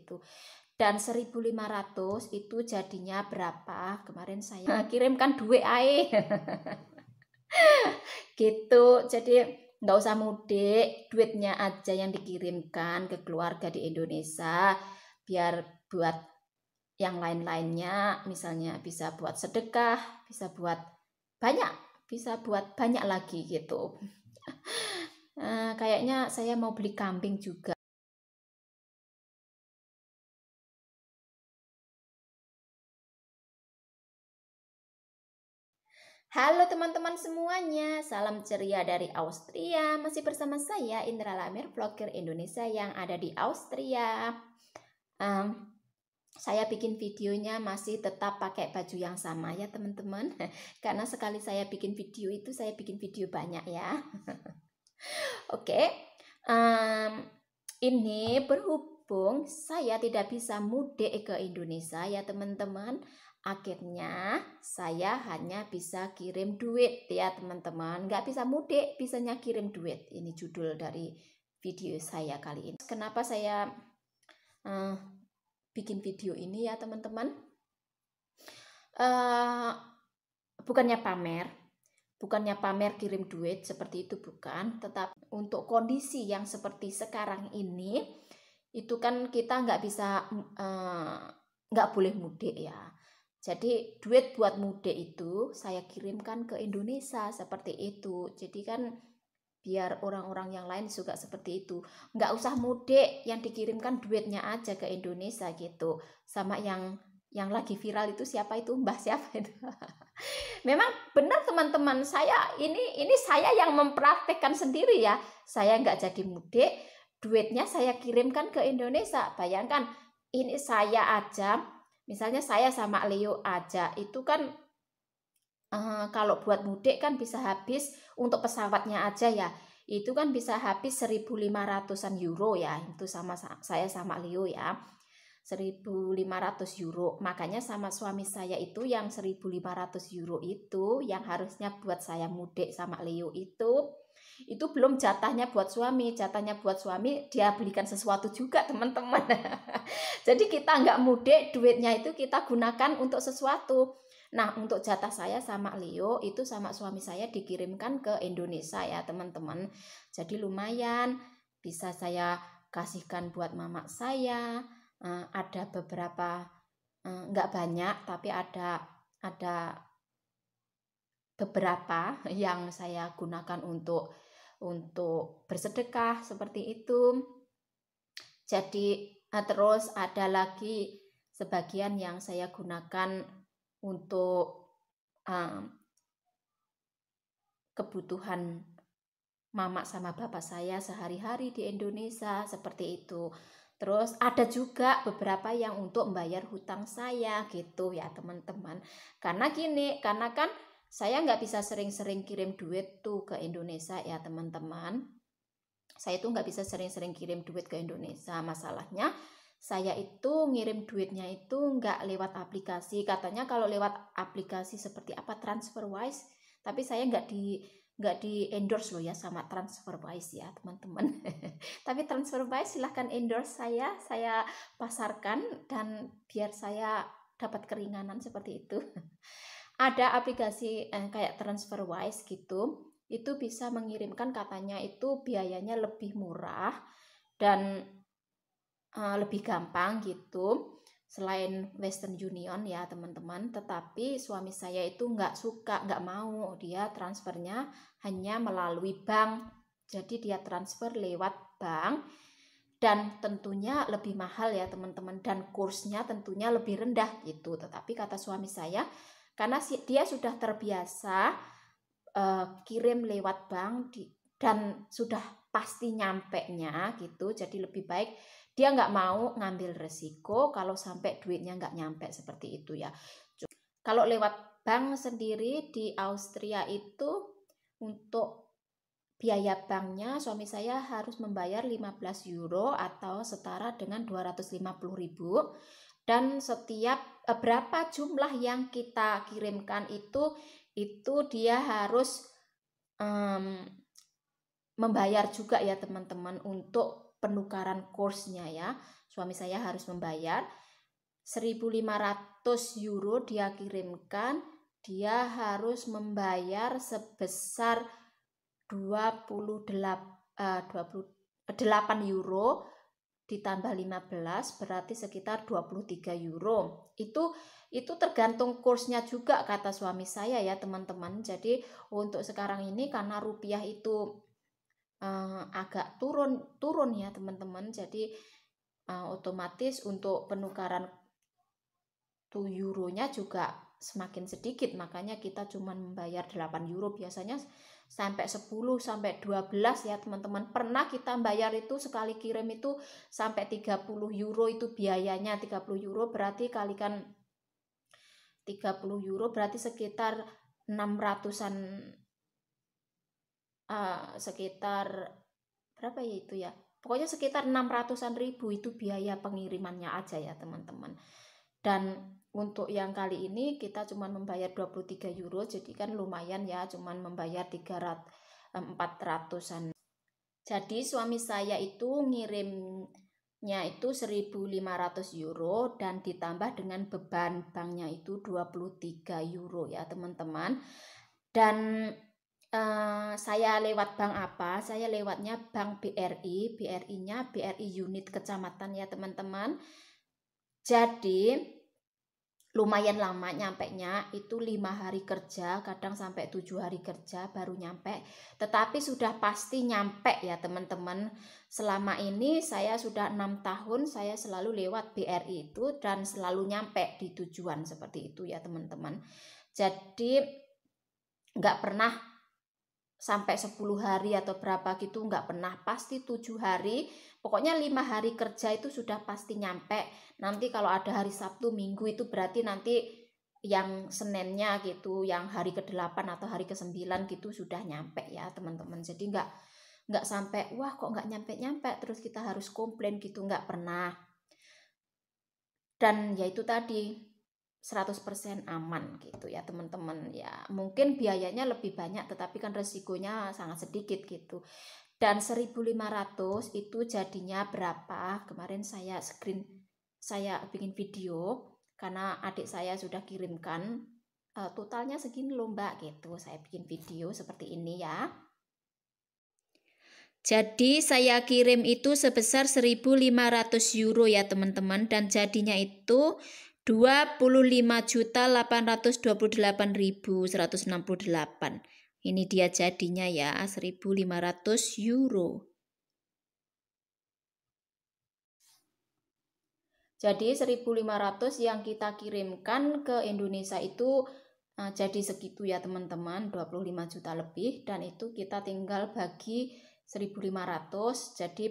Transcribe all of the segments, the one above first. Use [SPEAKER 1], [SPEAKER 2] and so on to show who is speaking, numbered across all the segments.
[SPEAKER 1] itu. Dan 1.500 itu jadinya berapa? Kemarin saya kirimkan duit ae. Gitu. Jadi nggak usah mudik, duitnya aja yang dikirimkan ke keluarga di Indonesia, biar buat yang lain-lainnya, misalnya bisa buat sedekah, bisa buat banyak lagi gitu. Kayaknya saya mau beli kambing juga. Halo teman-teman semuanya, salam ceria dari Austria. Masih bersama saya Indra Lamir, vlogger Indonesia yang ada di Austria. Saya bikin videonya masih tetap pakai baju yang sama ya teman-teman. Karena sekali saya bikin video itu, saya bikin video banyak ya. Oke, ini berhubung saya tidak bisa mudik ke Indonesia ya teman-teman. Akhirnya saya hanya bisa kirim duit ya teman-teman. Nggak bisa mudik, bisanya kirim duit. Ini judul dari video saya kali ini. Kenapa saya bikin video ini ya teman-teman? Bukannya pamer kirim duit seperti itu, bukan. Tetapi untuk kondisi yang seperti sekarang ini, itu kan kita nggak boleh mudik ya. Jadi duit buat mudik itu saya kirimkan ke Indonesia seperti itu. Jadi kan biar orang-orang yang lain juga seperti itu. Nggak usah mudik, yang dikirimkan duitnya aja ke Indonesia gitu. Sama yang lagi viral itu siapa itu? Mbah siapa itu? Memang benar teman-teman, ini saya yang mempraktekkan sendiri ya. Saya nggak jadi mudik, duitnya saya kirimkan ke Indonesia. Bayangkan, ini saya aja, misalnya saya sama Leo aja, itu kan kalau buat mudik kan bisa habis untuk pesawatnya aja ya. Itu kan bisa habis 1.500-an euro ya. Itu saya sama Leo ya. 1.500 euro. Makanya sama suami saya itu yang 1.500 euro itu yang harusnya buat saya mudik sama Leo itu belum jatahnya buat suami. Jatahnya buat suami dia belikan sesuatu juga teman-teman. Jadi kita nggak mudik, duitnya itu kita gunakan untuk sesuatu. Nah, untuk jatah saya sama Leo itu sama suami saya dikirimkan ke Indonesia ya teman-teman. Jadi lumayan bisa saya kasihkan buat mama saya. Ada beberapa, nggak banyak, tapi ada beberapa yang saya gunakan untuk bersedekah seperti itu. Jadi terus ada lagi sebagian yang saya gunakan untuk kebutuhan mama sama bapak saya sehari-hari di Indonesia seperti itu. Terus ada juga beberapa yang untuk membayar hutang saya gitu ya teman-teman. Karena kan saya nggak bisa sering-sering kirim duit tuh ke Indonesia ya teman-teman. Saya tuh nggak bisa sering-sering kirim duit ke Indonesia. Masalahnya saya itu ngirim duitnya itu nggak lewat aplikasi. Katanya kalau lewat aplikasi seperti apa TransferWise, tapi saya nggak di endorse loh ya sama TransferWise ya teman-teman. Tapi TransferWise silahkan endorse saya pasarkan dan biar saya dapat keringanan seperti itu. Ada aplikasi kayak TransferWise gitu, itu bisa mengirimkan, katanya itu biayanya lebih murah dan lebih gampang gitu selain Western Union ya teman-teman. Tetapi suami saya itu nggak mau, dia transfernya hanya melalui bank. Jadi dia transfer lewat bank dan tentunya lebih mahal ya teman-teman, dan kursnya tentunya lebih rendah gitu. Tetapi kata suami saya, karena dia sudah terbiasa kirim lewat bank dan sudah pasti nyampe-nya gitu, jadi lebih baik dia nggak mau ngambil resiko kalau sampai duitnya nggak nyampe seperti itu ya. Kalau lewat bank sendiri di Austria itu untuk biaya banknya suami saya harus membayar 15 euro atau setara dengan 250.000, dan setiap berapa jumlah yang kita kirimkan itu dia harus membayar juga ya teman-teman untuk penukaran kursnya ya. suami saya harus membayar 1.500 euro dia kirimkan, dia harus membayar sebesar 28 euro ditambah 15 berarti sekitar 23 euro. Itu tergantung kursnya juga kata suami saya ya teman-teman. Jadi untuk sekarang ini karena rupiah itu agak turun ya teman-teman. Jadi otomatis untuk penukaran tuh euronya juga semakin sedikit, makanya kita cuma membayar 8 euro, biasanya sampai 10 sampai 12 ya teman-teman. Pernah kita bayar itu sekali kirim itu sampai 30 euro itu biayanya. 30 euro berarti kalikan 30 euro berarti sekitar 600-an, sekitar berapa ya itu ya, pokoknya sekitar 600-an ribu itu biaya pengirimannya aja ya teman-teman. Dan untuk yang kali ini kita cuma membayar 23 euro, jadi kan lumayan ya, cuma membayar 400-an. Jadi suami saya itu ngirimnya itu 1.500 euro dan ditambah dengan beban banknya itu 23 euro ya teman-teman. Dan saya lewat bank apa? Saya lewatnya bank BRI, BRI-nya BRI unit kecamatan ya teman-teman. Jadi lumayan lama nyampenya, itu 5 hari kerja, kadang sampai 7 hari kerja baru nyampe. Tetapi sudah pasti nyampe ya teman-teman. Selama ini saya sudah 6 tahun saya selalu lewat BRI itu dan selalu nyampe di tujuan seperti itu ya teman-teman. Jadi nggak pernah sampai 10 hari atau berapa gitu, nggak pernah, pasti 7 hari. Pokoknya 5 hari kerja itu sudah pasti nyampe. Nanti kalau ada hari Sabtu Minggu itu berarti nanti yang Seninnya gitu, yang hari ke-8 atau hari ke-9 gitu sudah nyampe ya teman-teman. Jadi nggak sampai wah kok nggak nyampe-nyampe terus kita harus komplain gitu, nggak pernah. Dan ya itu tadi 100% aman gitu ya teman-teman. Ya mungkin biayanya lebih banyak tetapi kan resikonya sangat sedikit gitu. Dan 1.500 itu jadinya berapa? Kemarin saya bikin video karena adik saya sudah kirimkan, totalnya segini loh mbak gitu. Saya bikin video seperti ini ya. Jadi saya kirim itu sebesar 1.500 euro ya teman-teman, dan jadinya itu 25.828.168. Ini dia jadinya ya, 1.500 euro. Jadi 1.500 yang kita kirimkan ke Indonesia itu jadi segitu ya teman-teman, 25 juta lebih, dan itu kita tinggal bagi 1.500, jadi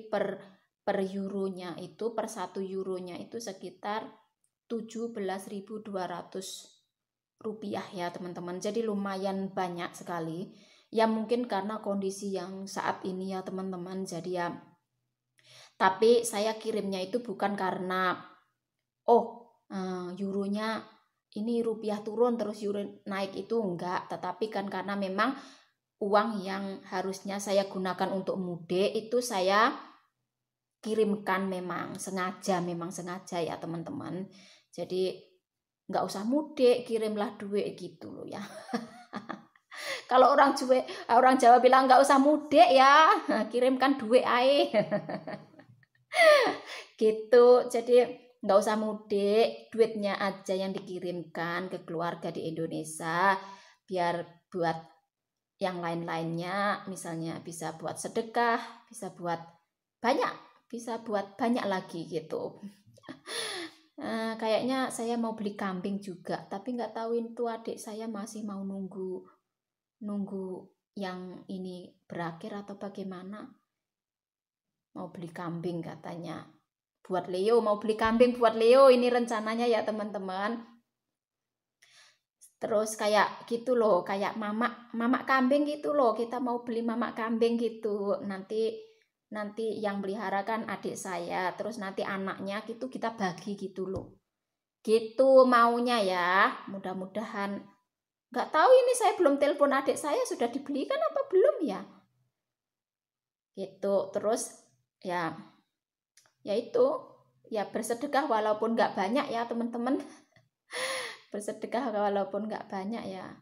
[SPEAKER 1] per euronya itu, per 1 euronya itu sekitar 17.200 rupiah ya teman-teman. Jadi lumayan banyak sekali ya, mungkin karena kondisi yang saat ini ya teman-teman. Jadi ya, tapi saya kirimnya itu bukan karena euronya ini rupiah turun terus euro naik, itu enggak, tetapi kan karena memang uang yang harusnya saya gunakan untuk mudik itu saya kirimkan memang sengaja ya teman-teman. Jadi nggak usah mudik, kirimlah duit gitu loh ya. Kalau orang Jawa bilang nggak usah mudik ya, kirimkan duit ae. Gitu. Jadi nggak usah mudik, duitnya aja yang dikirimkan ke keluarga di Indonesia, biar buat yang lain-lainnya, misalnya bisa buat sedekah, bisa buat banyak lagi gitu. Kayaknya saya mau beli kambing juga, tapi nggak tahu itu adik saya masih mau nunggu yang ini berakhir atau bagaimana. Mau beli kambing katanya. Mau beli kambing buat Leo ini rencananya ya teman-teman. Terus kayak gitu loh, kayak mama kambing gitu loh, kita mau beli mama kambing gitu. Nanti yang pelihara kan adik saya, terus nanti anaknya gitu kita bagi gitu loh. Gitu maunya ya, mudah-mudahan. Nggak tahu ini, saya belum telepon adik saya sudah dibelikan apa belum ya. Gitu. Terus ya itu ya bersedekah walaupun nggak banyak ya teman-teman. Bersedekah walaupun nggak banyak ya.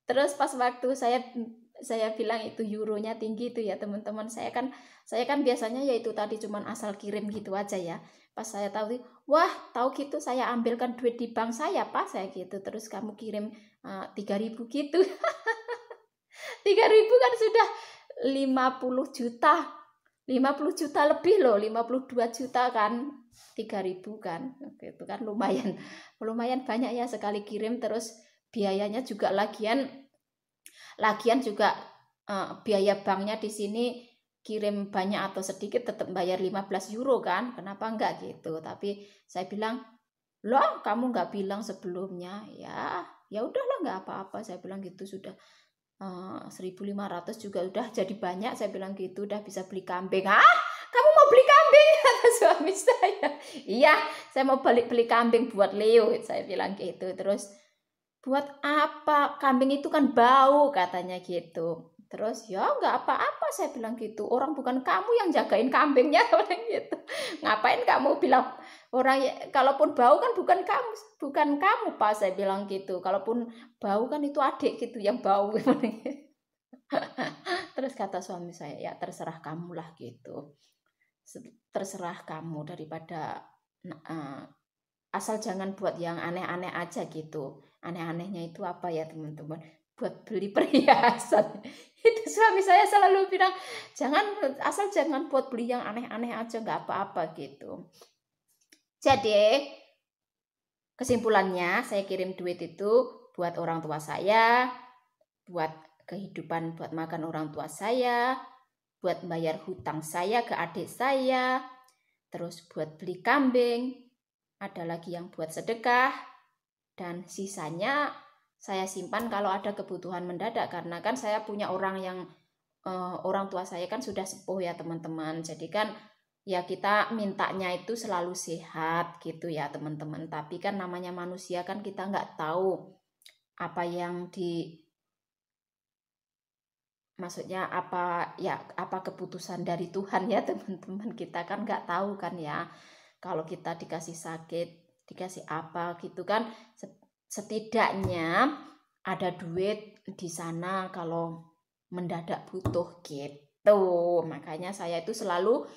[SPEAKER 1] Terus pas waktu saya bilang itu euronya tinggi itu ya teman-teman, saya kan biasanya ya itu tadi cuman asal kirim gitu aja ya. Pas saya tahu, wah tahu gitu saya ambilkan duit di bank saya Pak, saya gitu, terus kamu kirim 3.000 gitu. 3.000 kan sudah 50 juta 50 juta lebih loh, 52 juta kan, 3.000 kan, itu kan lumayan banyak ya sekali kirim. Terus biayanya juga lagian juga biaya banknya di sini kirim banyak atau sedikit tetap bayar 15 euro kan, kenapa enggak gitu. Tapi saya bilang, loh kamu nggak bilang sebelumnya, ya udahlah nggak apa-apa, saya bilang gitu. Sudah 1.500 juga udah jadi banyak, saya bilang gitu, udah bisa beli kambing. Kamu mau beli kambing? Kata suami saya. Iya, saya mau beli kambing buat Leo, saya bilang gitu. Terus buat apa? Kambing itu kan bau, katanya gitu. Terus ya nggak apa-apa, saya bilang gitu. Orang bukan kamu yang jagain kambingnya, gitu. Ngapain kamu bilang orang kalaupun bau kan bukan kamu Pak, saya bilang gitu. Kalaupun bau kan itu adik gitu yang bau. Terus kata suami saya, ya terserah kamu lah gitu. Terserah kamu, daripada asal jangan buat yang aneh-aneh aja gitu. Aneh-anehnya itu apa ya teman-teman? Buat beli perhiasan. Itu suami saya selalu bilang, asal jangan buat beli yang aneh-aneh aja, nggak apa-apa gitu. Jadi kesimpulannya, saya kirim duit itu buat orang tua saya, buat kehidupan, buat makan orang tua saya, buat bayar hutang saya ke adik saya, terus buat beli kambing, ada lagi yang buat sedekah, dan sisanya saya simpan kalau ada kebutuhan mendadak. Karena kan saya punya orang tua saya kan sudah sepuh ya teman-teman, jadi kan ya kita mintanya itu selalu sehat gitu ya teman-teman. Tapi kan namanya manusia kan, kita nggak tahu apa yang maksudnya apa keputusan dari Tuhan ya teman-teman. Kita kan nggak tahu kan ya, kalau kita dikasih sakit, dikasih apa gitu kan, setidaknya ada duit di sana kalau mendadak butuh gitu. Makanya saya itu selalu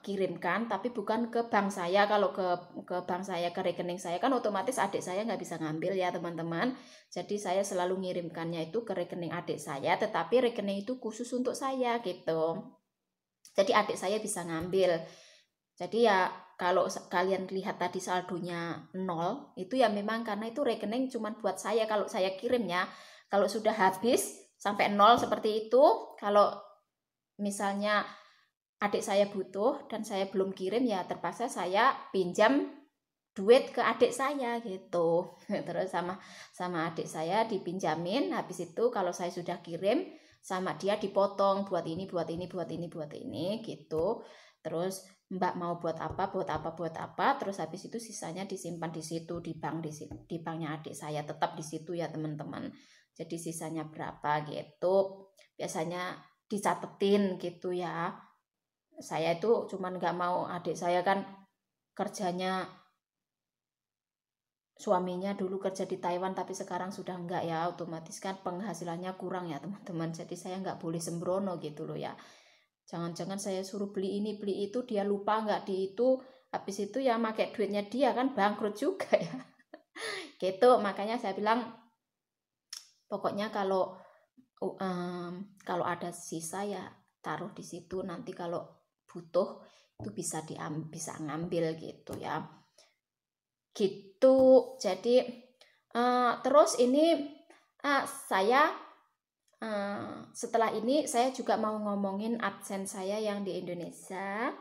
[SPEAKER 1] kirimkan, tapi bukan ke bank saya. Kalau ke bank saya, ke rekening saya kan otomatis adik saya nggak bisa ngambil ya teman-teman. Jadi saya selalu ngirimkannya itu ke rekening adik saya, tetapi rekening itu khusus untuk saya gitu. Jadi adik saya bisa ngambil. Jadi ya kalau kalian lihat tadi saldonya 0, itu ya memang karena itu rekening cuma buat saya kalau saya kirimnya. Kalau sudah habis sampai 0 seperti itu, kalau misalnya adik saya butuh dan saya belum kirim, ya terpaksa saya pinjam duit ke adik saya gitu. Terus sama adik saya dipinjamin, habis itu kalau saya sudah kirim sama dia dipotong buat ini gitu. Terus Mbak mau buat apa, terus habis itu sisanya disimpan di situ, di banknya adik saya, tetap di situ ya teman-teman. Jadi sisanya berapa gitu biasanya dicatetin gitu ya. Saya itu cuman nggak mau adik saya kan kerjanya, suaminya dulu kerja di Taiwan tapi sekarang sudah enggak ya, otomatis kan penghasilannya kurang ya teman-teman. Jadi saya nggak boleh sembrono gitu loh ya. Jangan-jangan saya suruh beli ini beli itu, dia lupa nggak di itu, habis itu ya pakai duitnya dia kan bangkrut juga ya. Gitu, makanya saya bilang pokoknya kalau ada sisa ya taruh di situ, nanti kalau butuh itu bisa ngambil gitu ya. Gitu. Jadi terus ini saya setelah ini saya juga mau ngomongin AdSense saya yang di Indonesia.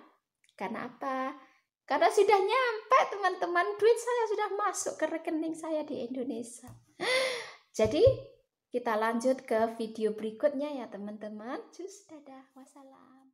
[SPEAKER 1] Karena apa? Karena sudah nyampe teman-teman, duit saya sudah masuk ke rekening saya di Indonesia. Jadi kita lanjut ke video berikutnya ya teman-teman. Cus, dadah, wassalam.